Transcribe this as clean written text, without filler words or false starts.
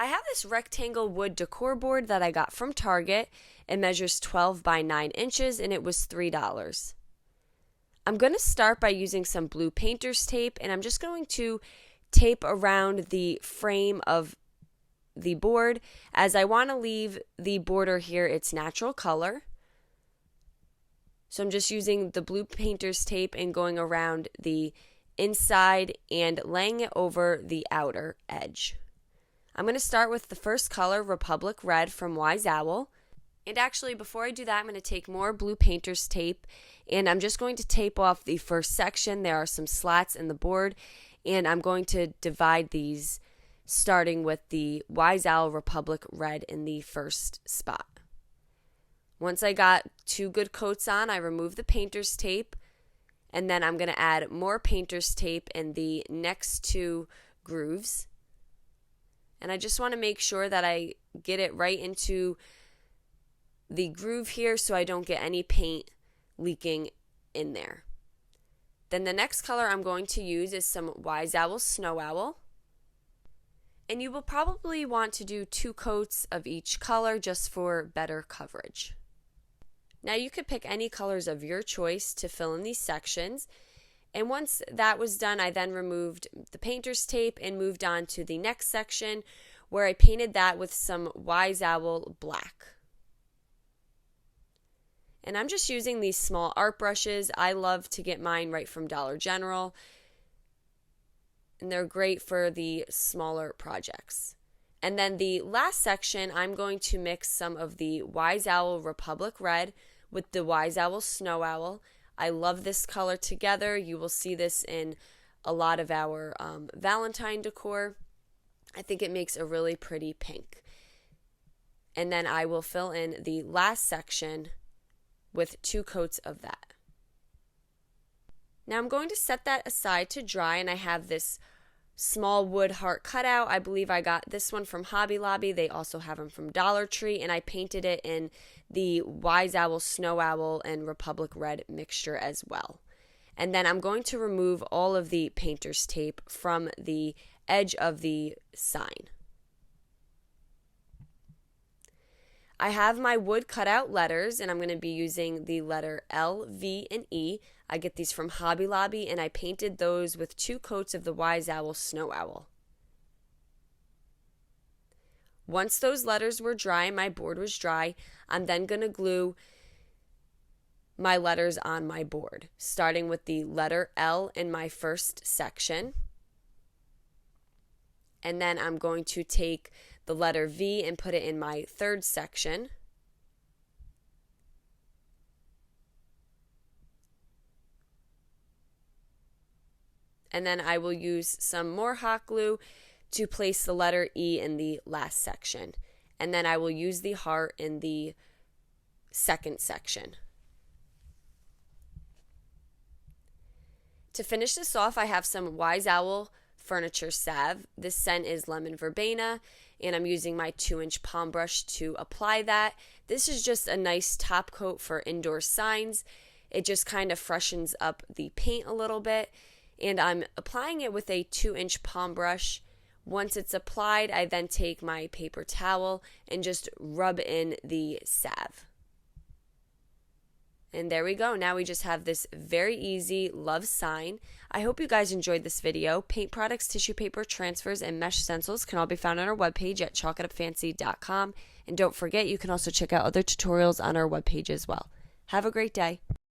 I have this rectangle wood decor board that I got from Target. It measures 12 by 9 inches and it was $3. I'm going to start by using some blue painter's tape, and I'm just going to tape around the frame of the board as I want to leave the border here its natural color. So I'm just using the blue painter's tape and going around the inside and laying it over the outer edge. I'm going to start with the first color, Republic Red from Wise Owl. And actually, before I do that, I'm going to take more blue painter's tape, and I'm just going to tape off the first section. There are some slats in the board, and I'm going to divide these, starting with the Wise Owl Republic Red in the first spot. Once I got 2 good coats on, I remove the painter's tape, and then I'm going to add more painter's tape in the next 2 grooves. And I just want to make sure that I get it right into the groove here so I don't get any paint leaking in there. Then the next color I'm going to use is some Wise Owl Snow Owl. And you will probably want to do 2 coats of each color just for better coverage. Now you could pick any colors of your choice to fill in these sections. And once that was done, I then removed the painter's tape and moved on to the next section where I painted that with some Wise Owl black. And I'm just using these small art brushes. I love to get mine right from Dollar General. And they're great for the smaller projects. And then the last section, I'm going to mix some of the Wise Owl Republic Red with the Wise Owl Snow Owl. I love this color together. You will see this in a lot of our Valentine decor. I think it makes a really pretty pink. And then I will fill in the last section with 2 coats of that. Now I'm going to set that aside to dry, and I have this small wood heart cutout. I believe I got this one from Hobby Lobby. They also have them from Dollar Tree, and I painted it in the Wise Owl Snow Owl and Republic Red mixture as well. And then I'm going to remove all of the painter's tape from the edge of the sign. I have my wood cutout letters, and I'm going to be using the letter L, V, and E. I get these from Hobby Lobby, and I painted those with 2 coats of the Wise Owl Snow Owl. Once those letters were dry and my board was dry, I'm then going to glue my letters on my board, starting with the letter L in my first section. And then I'm going to take the letter V and put it in my third section. And then I will use some more hot glue to place the letter E in the last section. And then I will use the heart in the second section. To finish this off, I have some Wise Owl Furniture Salve. This scent is lemon verbena, and I'm using my 2-inch palm brush to apply that. This is just a nice top coat for indoor signs. It just kind of freshens up the paint a little bit, and I'm applying it with a 2-inch palm brush. Once it's applied, I then take my paper towel and just rub in the salve. And there we go. Now we just have this very easy love sign. I hope you guys enjoyed this video. Paint products, tissue paper, transfers, and mesh stencils can all be found on our webpage at chalkitupfancy.com. And don't forget, you can also check out other tutorials on our webpage as well. Have a great day.